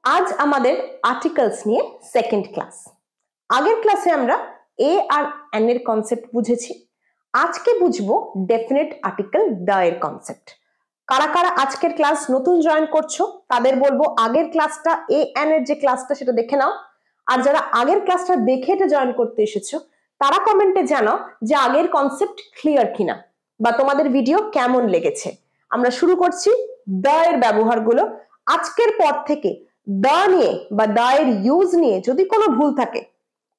আজ আমাদের আর্টিকেলস নিয়ে সেকেন্ড ক্লাস। আগের ক্লাসে আমরা এ আর এন এর কনসেপ্ট বুঝেছি। আজকে বুঝবো ডেফিনেট আর্টিকেল দ্য এর কনসেপ্ট। কারা কারা আজকের ক্লাস নতুন জয়েন করছো তাদের বলবো আগের ক্লাসটা এ এন এর যে ক্লাসটা সেটা দেখে নাও, আর যারা আগের ক্লাসটা দেখে এটা জয়েন করতে এসেছো তারা কমেন্টে জানাও যে আগের কনসেপ্ট ক্লিয়ার কিনা বা তোমাদের ভিডিও কেমন লেগেছে। আমরা শুরু করছি দ্য এর ব্যবহারগুলো। আজকের পর থেকে দা নিয়ে বা দা এর ইউজ নিয়ে যদি কোনো ভুল থাকে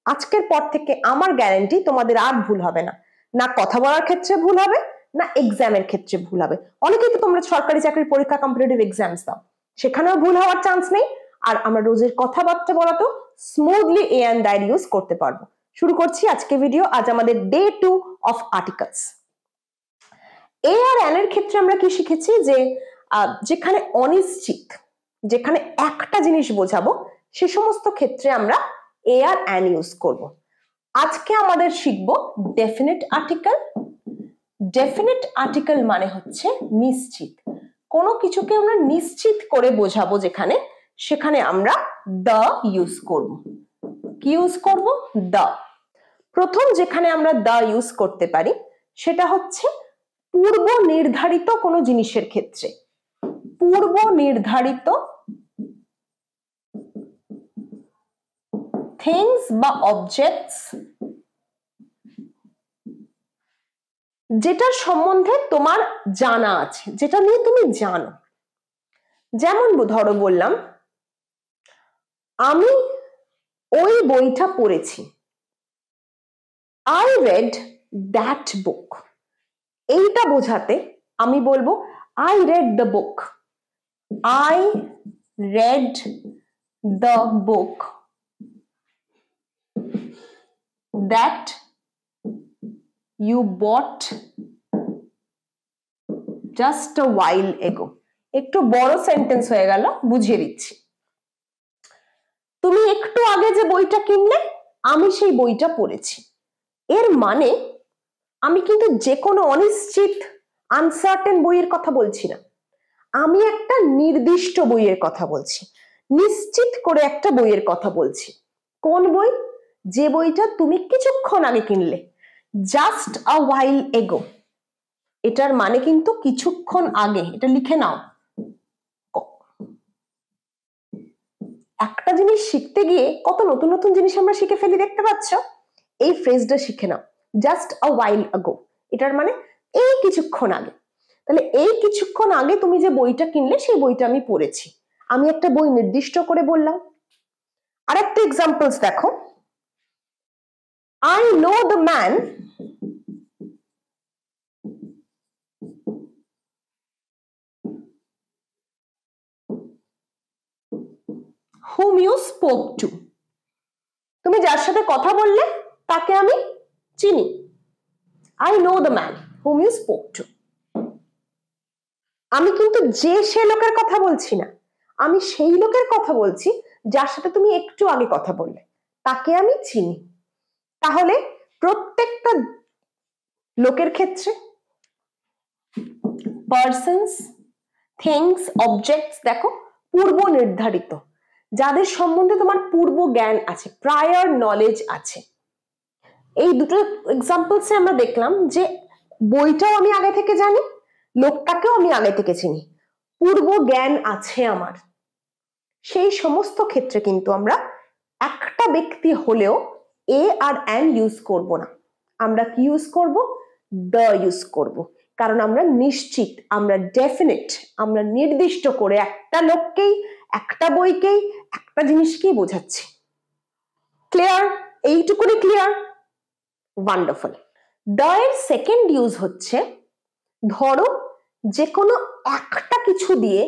আজকের পর থেকে আমার গ্যারান্টি তোমাদের আর ভুল হবে না। না কথা বলার ক্ষেত্রে ভুল হবে, না এক্সামের ক্ষেত্রে ভুল হবে। অনেকেই তো তোমরা সরকারি চাকরির পরীক্ষা কম্পিটিটিভ এক্সামস দাও, সেখানেও ভুল হওয়ার চান্স নেই। আর আমরা রোজের কথাবার্তা বলাতেও স্মুথলি এ এন্ড দা এর ইউজ করতে পারবো। শুরু করছি আজকে ভিডিও। আজ আমাদের ডে 2 অফ আর্টিকেলস। এ আর এন এর ক্ষেত্রে আমরা কি শিখেছি যে যেখানে অনিশ্চিত, যেখানে একটা জিনিস বোঝাবো সে সমস্ত ক্ষেত্রে আমরা এ আর এন ইউজ করব। আজকে আমাদের শিখবো ডেফিনিট আর্টিকেল। ডেফিনিট আর্টিকেল মানে হচ্ছে নিশ্চিত, কোনো কিছুকে আমরা নিশ্চিত করে বোঝাবো যেখানে, সেখানে আমরা দ্য ইউজ করব। কি ইউজ করব? দ্য। প্রথম যেখানে আমরা দ্য ইউজ করতে পারি সেটা হচ্ছে পূর্ব নির্ধারিত কোনো জিনিসের ক্ষেত্রে। পূর্ব নির্ধারিত থিংস বা অবজেক্টস যেটার সম্বন্ধে তোমার জানা আছে, যেটা নিয়ে তুমি জানো। যেমন ধরো বললাম আমি ওই বইটা পড়েছি, I read that book। এইটা বোঝাতে আমি বলবো I read the book, I read the book that you bought just a while ago। একটু বড় সেন্টেন্স হয়ে গেল, বুঝিয়ে দিচ্ছি। তুমি একটু আগে যে বইটা কিনলে আমি সেই বইটা পড়েছি। এর মানে আমি কিন্তু যে কোনো অনিশ্চিত আনসার্টেন বইয়ের কথা বলছি না, আমি একটা নির্দিষ্ট বইয়ের কথা বলছি, নিশ্চিত করে একটা বইয়ের কথা বলছি। কোন বই? যে বইটা তুমি কিছুক্ষণ আগে কিনলে, জাস্ট আ হোয়াইল এগো। এটার মানে কিন্তু কিছুক্ষণ আগে, এটা লিখে নাও। একটা জিনিস শিখতে গিয়ে কত নতুন নতুন জিনিস আমরা শিখে ফেলি, দেখতে পাচ্ছ? এই ফ্রেজটা শিখে নাও, জাস্ট আ হোয়াইল আগো। এটার মানে এই কিছুক্ষণ আগে। তাহলে এই কিছুক্ষণ আগে তুমি যে বইটা কিনলে সেই বইটা আমি পড়েছি, আমি একটা বই নির্দিষ্ট করে বললাম। আরেকটা এক্সাম্পলস দেখো, I know the man whom you spoke to। তুমি যার সাথে কথা বললে তাকে আমি চিনি, I know the man whom you spoke to। আমি কিন্তু যে সে লোকের কথা বলছি না, আমি সেই লোকের কথা বলছি যার সাথে তুমি একটু আগে কথা বললে, তাকে আমি চিনি। তাহলে প্রত্যেকটা লোকের ক্ষেত্রে পারসনস, থিংস, অবজেক্টস দেখো পূর্ব নির্ধারিত, যাদের সম্বন্ধে তোমার পূর্ব জ্ঞান আছে, প্রায়র নলেজ আছে। এই দুটো এক্সাম্পলসে আমরা দেখলাম যে বইটাও আমি আগে থেকে জানি, লোকটাকেও আমি আগে থেকে চিনি, পূর্ব জ্ঞান আছে আমার। সেই সমস্ত ক্ষেত্রে কিন্তু আমরা একটা ব্যক্তি হলেও এ আর এন ইউজ করব না, আমরা কি ইউজ করব? দ্য ইউজ করব। কারণ আমরা নিশ্চিত, আমরা ডেফিনিট, আমরা নির্দিষ্ট করে একটা লোককেই, একটা বইকেই, একটা জিনিসকেই বোঝাচ্ছি। ক্লিয়ার? এইটুকুনি ক্লিয়ার? ওয়ান্ডারফুল। দ্য এর সেকেন্ড ইউজ হচ্ছে ধরো যে কোনো একটা কিছু দিয়ে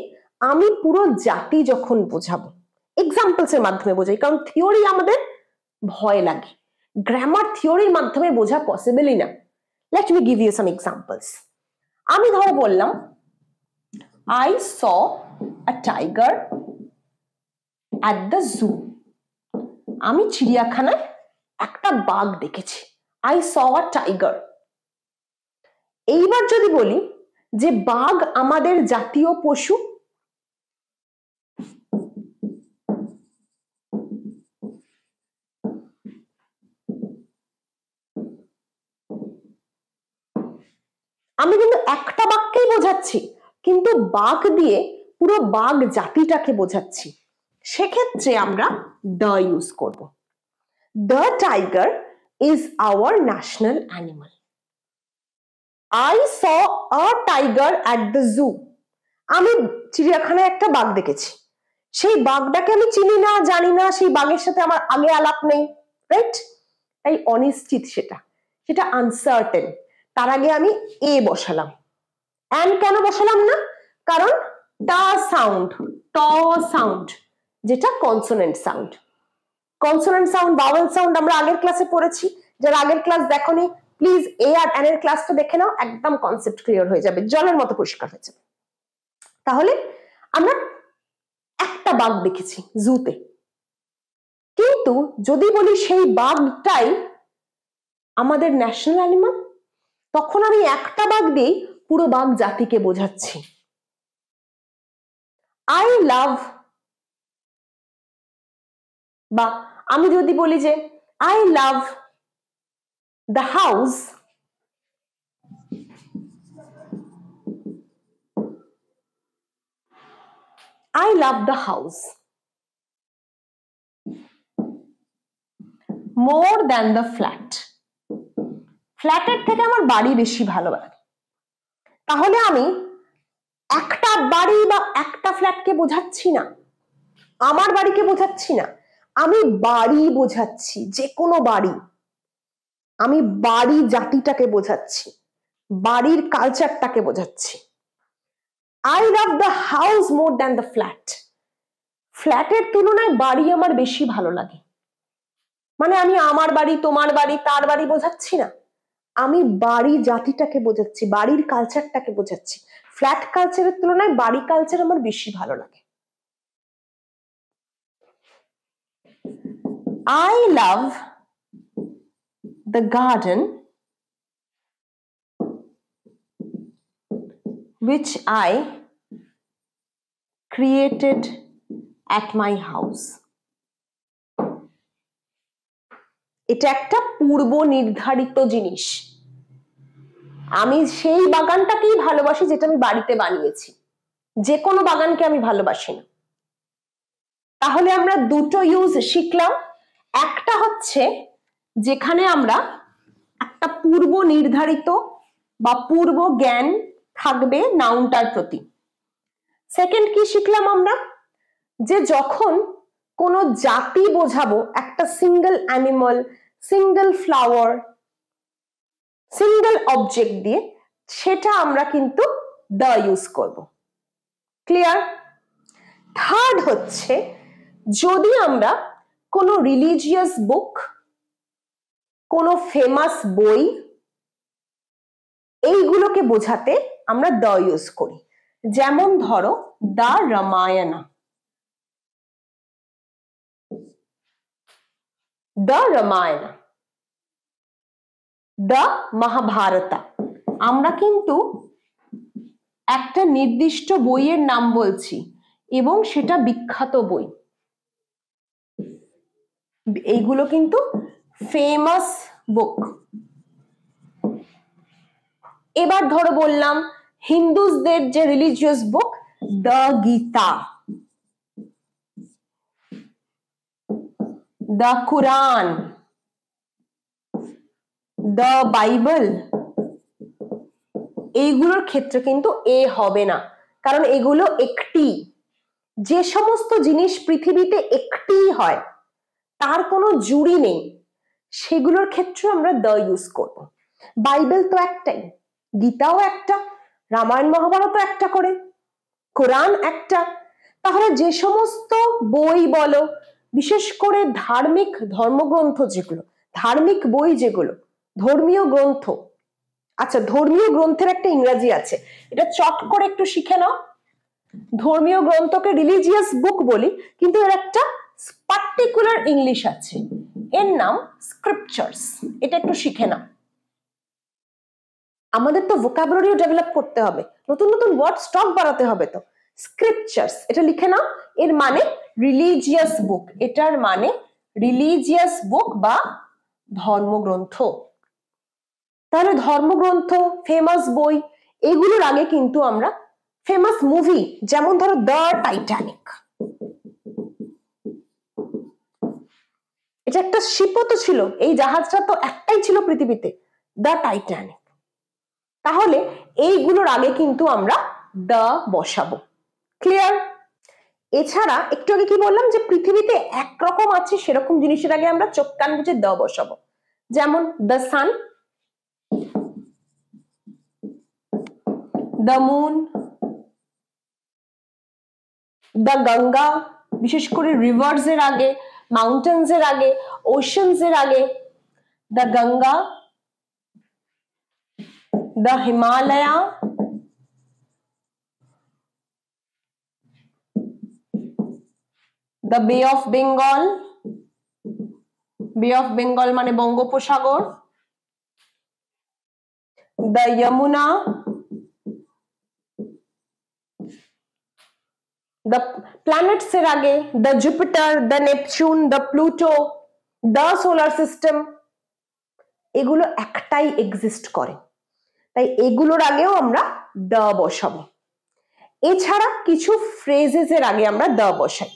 আমি পুরো জাতি যখন বোঝাবো, এক্সাম্পলস এর মাধ্যমে বোঝাই। কারণ থিওরি আমাদের ভয় লাগে, গ্রামার থিওরির মাধ্যমে বোঝা পসিবলই না। Let me give you some examples. আমি ধরো বললাম I saw a tiger at the zoo। আমি চিড়িয়াখানায় একটা বাঘ দেখেছি, I saw a tiger। এইবার যদি বলি যে বাঘ আমাদের জাতীয় পশু, আমি কিন্তু একটা বাক্যেই বোঝাচ্ছি, কিন্তু বাঘ দিয়ে পুরো বাঘ জাতিটাকে বোঝাচ্ছি, সেক্ষেত্রে আমরা দ্য ইউজ করব। The tiger is our national animal. I saw a tiger at the zoo. আমি চিড়িয়াখানায় একটা বাঘ দেখেছি, সেই বাঘটাকে আমি চিনি না, জানি না, সেই বাঘের সাথে আমার আগে আলাপ নেই, রাইট? তাই অনিশ্চিত, সেটা আনসার্টেন। তার আগে আমি এ বসালাম। অ্যান্ড কেন বসালাম না? কারণ টা সাউন্ড, ট সাউন্ড, যেটা consonant sound. Consonant sound, vowel sound আমরা আগের ক্লাসে পড়েছি। যারা আগের ক্লাস দেখোনি, প্লিজ এ আর অ্যান এর ক্লাসটা দেখে নাও, একদম কনসেপ্ট ক্লিয়ার হয়ে যাবে, জলের মতো পরিষ্কার হয়ে যাবে। তাহলে আমরা একটা বাঘ দেখেছি জুতে, কিন্তু যদি বলি সেই বাঘটাই আমাদের ন্যাশনাল অ্যানিমাল, তখন আমি একটা বাঘ দিয়ে পুরো বাঘ জাতিকে বোঝাচ্ছি। আই লাভ, বা আমি যদি বলি যে I love the house, I love the house more than the flat. ফ্ল্যাটের থেকে আমার বাড়ি বেশি ভালো লাগে। তাহলে আমি একটা বাড়ি বা একটা ফ্ল্যাটকে বোঝাচ্ছি না, আমার বাড়িকে বোঝাচ্ছি না, আমি বাড়ি বোঝাচ্ছি, যে কোনো বাড়ি। আমি বাড়ি জাতিটাকে বোঝাচ্ছি, বাড়ির কালচারটাকে বোঝাচ্ছি। I love the house more than the flat. ফ্ল্যাটের তুলনায় বাড়ি আমার বেশি ভালো লাগে। মানে আমি আমার বাড়ি, তোমার বাড়ি, তার বাড়ি বোঝাচ্ছি না, আমি বাড়ি জাতিটাকে বোঝাচ্ছি, বাড়ির কালচারটাকে বোঝাচ্ছি। ফ্ল্যাট কালচারের তুলনায় বাড়ি কালচার আমার বেশি ভালো লাগে। I love the garden which I created at my house. এটা একটা পূর্ব নির্ধারিত জিনিস। আমি সেই বাগানটাকেই ভালোবাসি যেটা আমি বাড়িতে বানিয়েছি, যে কোনো বাগানকে আমি ভালোবাসি না। তাহলে আমরা দুটো ইউজ শিখলাম। একটা হচ্ছে যেখানে আমরা একটা পূর্ব নির্ধারিত বা পূর্ব জ্ঞান থাকবে নাউনটার প্রতি। সেকেন্ড কি শিখলাম আমরা? যে যখন কোনো জাতি বোঝাবো, একটা single animal, single flower, single object দিয়ে, সেটা আমরা কিন্তু দ্য ইউজ করব। ক্লিয়ার? থার্ড হচ্ছে যদি আমরা কোনো রিলিজিয়াস বুক, কোনো ফেমাস বই, এইগুলোকে বোঝাতে আমরা দ্য ইউজ করি। যেমন ধরো the Ramayana, the Ramayana, the Mahabharata. আমরা কিন্তু একটা নির্দিষ্ট বইয়ের নাম বলছি এবং সেটা বিখ্যাত বই, এইগুলো কিন্তু ফেমাস বুক। এবার ধরো বললাম হিন্দুদের যে religious book, the Gita, the Quran, the Bible, এইগুলোর ক্ষেত্রে কিন্তু এ হবে না, কারণ এগুলো একটি। যে সমস্ত জিনিস পৃথিবীতে একটি হয়, তার কোনো জুড়ি নেই, সেগুলোর ক্ষেত্রে আমরা দ্য ইউজ করব। বাইবেল তো একটাই, গীতাও একটা, রামায়ণ মহাভারত একটা করে, কোরআন একটা। তাহলে যে সমস্ত বই বলো, বিশেষ করে ধার্মিক ধর্মগ্রন্থ যেগুলো, ধার্মিক বই যেগুলো, ধর্মীয় গ্রন্থ, আচ্ছা ধর্মীয় গ্রন্থের একটা ইংরেজি আছে, এটা চট করে একটু শিখে নাও। ধর্মীয় গ্রন্থকে রিলিজিয়াস বুক বলি, কিন্তু এর একটা পার্টিকুলার ইংলিশ আছে, এর নাম স্ক্রিপচার্স। এটা একটু শিখে নাও। আমাদের তো ভোকাবুলারিও ডেভেলপ করতে হবে, নতুন নতুন ওয়ার্ড স্টক বাড়াতে হবে। তো স্ক্রিপচার্স এটা লিখে নাও, এর মানে রিলিজিয়াস বুক, এটার মানে রিলিজিয়াস বুক বা ধর্মগ্রন্থ। তাহলে ধর্মগ্রন্থ, ফেমাস বই, এগুলোর আগে কিন্তু আমরা ফেমাস মুভি, যেমন ধরো দ্য টাইটানিক, এটা একটা শিপও তো ছিল, এই জাহাজটা তো একটাই ছিল পৃথিবীতে, দ্য টাইটানিক। তাহলে এইগুলোর আগে কিন্তু আমরা দ্য বসাবো। ক্লিয়ার? এছাড়া একটু আগে কি বললাম যে পৃথিবীতে একরকম আছে সেরকম জিনিসের আগে আমরা চোখ কান বুঝে দ্য বসাবো, যেমন the sun, the moon, the Ganga, বিশেষ করে রিভার্স এর আগে, মাউন্টেন্স এর আগে, ওশনস এর আগে the Ganga, the Himalaya, the বে অফ বেঙ্গল, বে অফ বেঙ্গল মানে বঙ্গোপসাগর, দ্য যমুনা, দ্য প্ল্যানেটস এর আগে the Jupiter, the Neptune, the Pluto, the solar system, এগুলো একটাই এক্সিস্ট করে, তাই এগুলোর আগেও আমরা দ্য বসাবো। এছাড়া কিছু ফ্রেজেস এর আগে আমরা দ্য বসাই,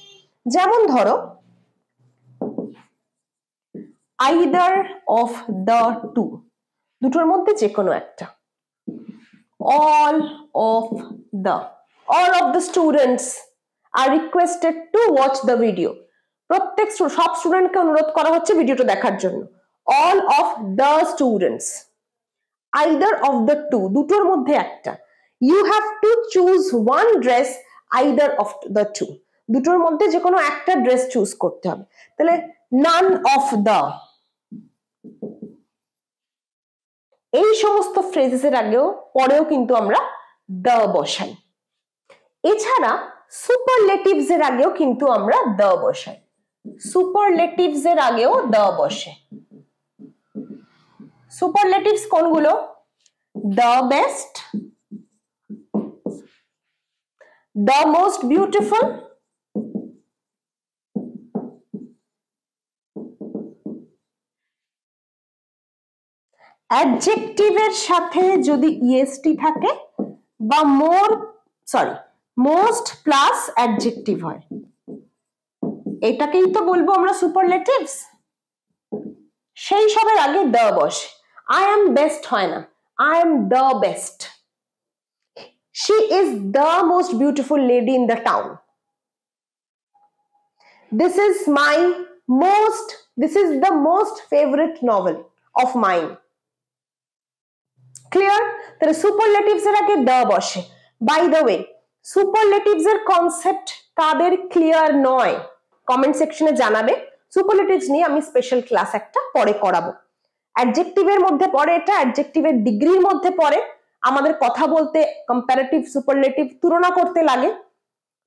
যেমন ধরো আইদার অফ দ্য টু, দুটোর মধ্যে যে কোনো একটা, all of the students are requested to watch the video, প্রত্যেক সব স্টুডেন্টকে অনুরোধ করা হচ্ছে ভিডিওটা দেখার জন্য। all of the students, either of the two, দুটোর মধ্যে একটা, you have to choose one dress either of the two, দুটোর মধ্যে যে কোনো একটা ড্রেস চুজ করতে হবে। তাহলে none of the, এই সমস্ত ফ্রেজেসের আগেও পরেও কিন্তু আমরা দ্য বসাই। এছাড়া সুপারলেটিভস এর আগেও কিন্তু আমরা দ্য বসাই, সুপারলেটিভস এর আগেও দ্য বসে। সুপারলেটিভস কোনগুলো? The best, the most beautiful, অ্যাডজেক্টিভের সাথে যদি ইএসটি থাকে বা মোস্ট প্লাস অ্যাডজেক্টিভ হয়, এটাকেই তো বলবো আমরা সুপারলেটিভস। সেই সবের আগে দ্য বসে। আই এম বেস্ট হয় না, I am the best. She is the most beautiful lady in the town. This is the most favourite novel of mine. Clear? তাহলে সুপারলেটিভস এর আগে দ্য বসে। বাই দ্য ওয়ে, সুপারলেটিভস এর কনসেপ্ট কাদের clear নয় comment সেকশনে জানাবে। সুপারলেটিভস নিয়ে আমি স্পেশাল ক্লাস একটা পরে করাবো। অ্যাডজেক্টিভের মধ্যে পড়ে, এটা অ্যাডজেক্টিভের ডিগ্রির মধ্যে পড়ে। আমাদের কথা বলতে কম্পারেটিভ সুপারলেটিভ তুলনা করতে লাগে,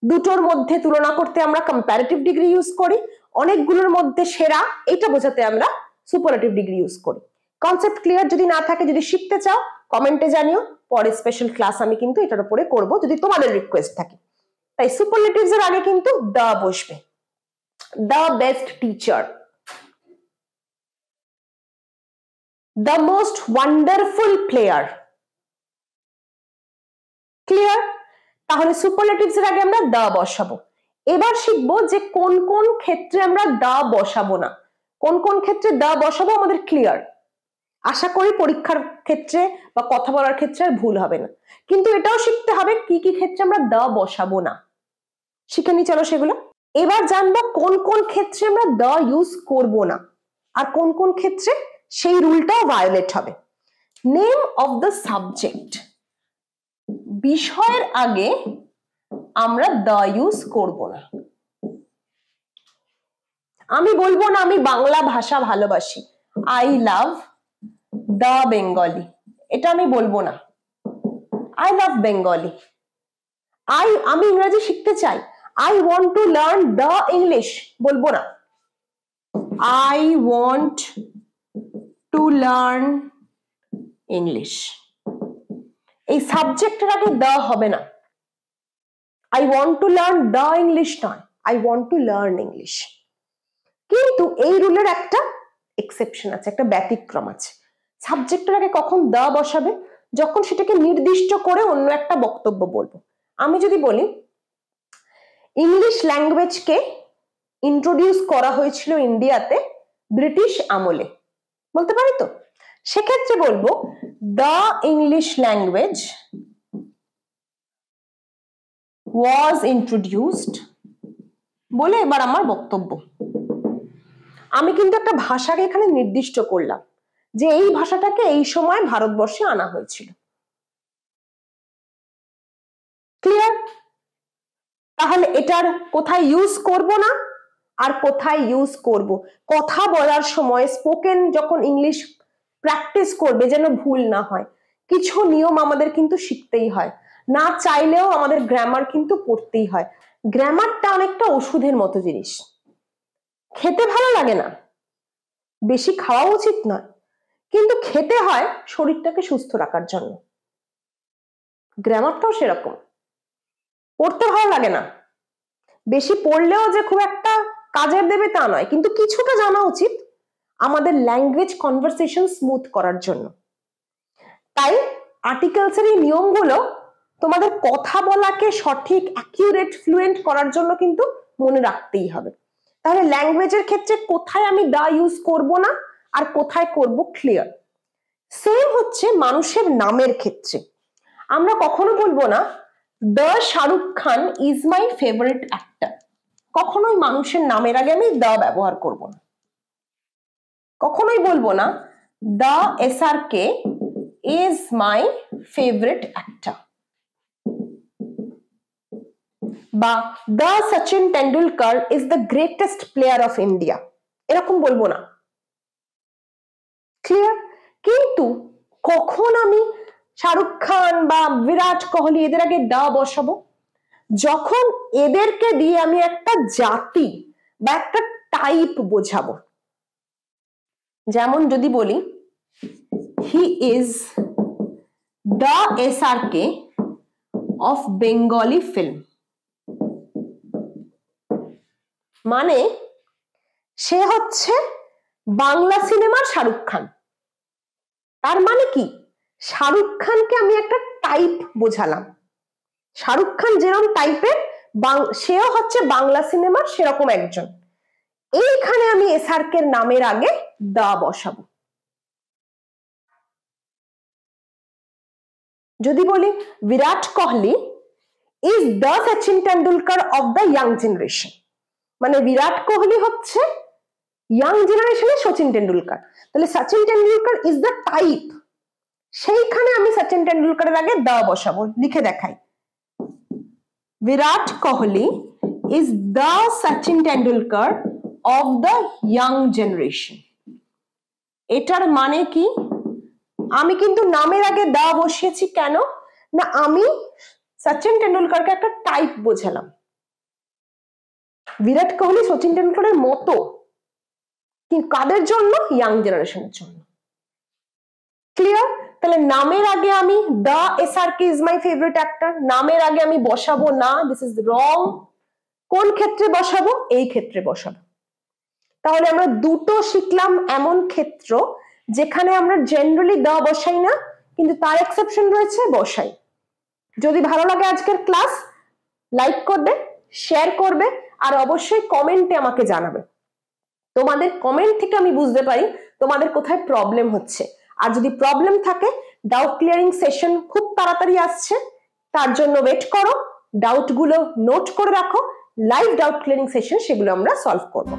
দুটোর মধ্যে তুলনা করতে আমরা কম্পারেটিভ ডিগ্রি ইউজ করি, অনেকগুলোর মধ্যে সেরা এটা বোঝাতে আমরা সুপারলেটিভ ডিগ্রি ইউজ করি। কনসেপ্ট ক্লিয়ার যদি না থাকে, যদি শিখতে চাও কমেন্টে জানিও, পরে স্পেশাল ক্লাস আমি কিন্তু এটার উপরে করব যদি তোমাদের রিকোয়েস্ট থাকে। তাই সুপারলেটিভস এর আগে কিন্তু দ্য বসবে। The best teacher, the most wonderful player. Clear? তাহলে সুপারলেটিভস এর আগে আমরা দ্য বসাবো। এবার শিখবো যে কোন কোন ক্ষেত্রে আমরা দ্য বসাবো না, কোন কোন ক্ষেত্রে দ্য বসাবো আমাদের ক্লিয়ার। আশা করি পরীক্ষার ক্ষেত্রে বা কথা বলার ক্ষেত্রে আর ভুল হবে না, কিন্তু এটাও শিখতে হবে কি কি ক্ষেত্রে আমরা দ্য বসাবো না। শিখে নি চলো সেগুলো। এবার জানবো কোন কোন ক্ষেত্রে আমরা দ্য ইউজ করব না আর কোন কোন ক্ষেত্রে সেই রুলটাও ভায়োলেট হবে। নেম অফ দ্য সাবজেক্ট, বিষয়ের আগে আমরা দ্য ইউজ করব না। আমি বলবো না আমি বাংলা ভাষা ভালোবাসি, আই লাভ দ্য বেঙ্গলি, এটা আমি বলবো না। I love Bengali. আমি ইংরেজি শিখতে চাই, I want to learn the English, বলবো না। I want to learn English, এই সাবজেক্টের আগে দ্য হবে না। I want to learn the English নয়, I want to learn English. কিন্তু এই রুলের একটা এক্সেপশন আছে, একটা ব্যতিক্রম আছে। সাবজেক্টের আগে কখন দা বসাবে? যখন সেটাকে নির্দিষ্ট করে অন্য একটা বক্তব্য বলবো। আমি যদি বলি ইংলিশ ল্যাঙ্গুয়েজকে ইন্ট্রোডিউস করা হয়েছিল ইন্ডিয়াতে ব্রিটিশ আমলে, বলতে পারি তো? সেক্ষেত্রে বলবো the English language was introduced বলে এবার আমার বক্তব্য। আমি কিন্তু একটা ভাষাকে এখানে নির্দিষ্ট করলাম যে এই ভাষাটাকে এই সময় ভারতবর্ষে আনা হয়েছিল। ক্লিয়ার? তাহলে এটার কোথায় ইউজ করব না আর কোথায় ইউজ করব? কথা বলার সময় স্পোকেন যখন ইংলিশ প্র্যাকটিস করবে যেন ভুল না হয়, কিছু নিয়ম আমাদের কিন্তু শিখতেই হয়, না চাইলেও আমাদের গ্রামার কিন্তু পড়তেই হয়। গ্রামারটা অনেকটা ওষুধের মতো জিনিস, খেতে ভালো লাগে না, বেশি খাওয়া উচিত নয়, কিন্তু খেতে হয় শরীরটাকে সুস্থ রাখার জন্য। গ্রামারটাও সেরকম, পড়তে ভালো লাগে না, বেশি পড়লেও যে খুব একটা কাজের দেবে তা নয়, কিন্তু কিছুটা জানা উচিত আমাদের ল্যাঙ্গুয়েজ কনভারসেশন স্মুথ করার জন্য। তাই আর্টিকেলস এর এই নিয়মগুলো তোমাদের কথা বলাকে সঠিক অ্যাকিউরেট ফ্লুয়েন্ট করার জন্য কিন্তু মনে রাখতেই হবে। তাহলে ল্যাঙ্গুয়েজের ক্ষেত্রে কোথায় আমি দা ইউজ করব না আর কোথায় করব ক্লিয়ার। সেম হচ্ছে মানুষের নামের ক্ষেত্রে, আমরা কখনো বলবো না the Shahrukh Khan is my favourite actor, কখনোই মানুষের নামের আগে আমি দা ব্যবহার করব না। কখনোই বলবো না the SRK is my favourite actor বা the Sachin Tendulkar is the greatest player of India, এরকম বলবো না। ক্লিয়ার? কিন্তু কখন আমি শাহরুখ খান বা বিরাট কোহলি এদের আগে দা বসাবো? যখন এদেরকে দিয়ে আমি একটা জাতি বা একটা টাইপ বোঝাবো। যেমন যদি বলি he is the SRK of Bengali film, মানে সে হচ্ছে বাংলা সিনেমার শাহরুখ খান। তার মানে কি, শাহরুখ খানকে আমি একটা টাইপ বোঝালাম, শাহরুখ খান যেরকম টাইপের সেও হচ্ছে বাংলা সিনেমার সেরকম একজন। এইখানে আমি SRK এর নামের আগে দা বসাবো। যদি বলি Virat Kohli is the Sachin Tendulkar of the young generation, মানে বিরাট কোহলি হচ্ছে ইয়াং জেনারেশনের সচিন টেন্ডুলকার, তাহলে Sachin Tendulkar is the type, সেইখানে আমি সচিন টেন্ডুলকারের আগে দা বসাবো। লিখে দেখাই, Virat Kohli is the Sachin Tendulkar of the young generation. এটার মানে কি, আমি কিন্তু নামের আগে দা বসিয়েছি, কেন না আমি সচিন টেন্ডুলকারকে একটা টাইপ বোঝালাম। বিরাট কোহলি সচিন টেন্ডুলকারের মতো, কিন্তু কাদের জন্য? ইয়াং জেনারেশনের জন্য। ক্লিয়ার? তাহলে নামের আগে আমি দা SRK is my favourite actor, নামের আগে আমি বসাবো না, দিস ইজ রং। কোন ক্ষেত্রে বসাবো? এই ক্ষেত্রে বসাবো। তাহলে আমরা দুটো শিখলাম এমন ক্ষেত্র যেখানে আমরা জেনারেলি দা বসাই না, কিন্তু তার এক্সেপশন রয়েছে, বসাই। যদি ভালো লাগে আজকের ক্লাস, লাইক করবে, শেয়ার করবে, আর অবশ্যই কমেন্টে আমাকে জানাবে। তোমাদের কমেন্ট থেকে আমি বুঝতে পারি তোমাদের কোথায় প্রবলেম হচ্ছে। আর যদি প্রবলেম থাকে, ডাউট ক্লিয়ারিং সেশন খুব তাড়াতাড়ি আসছে, তার জন্য ওয়েট করো, ডাউট গুলো নোট করে রাখো, লাইভ ডাউট ক্লিয়ারিং সেশন সেগুলো আমরা সলভ করব।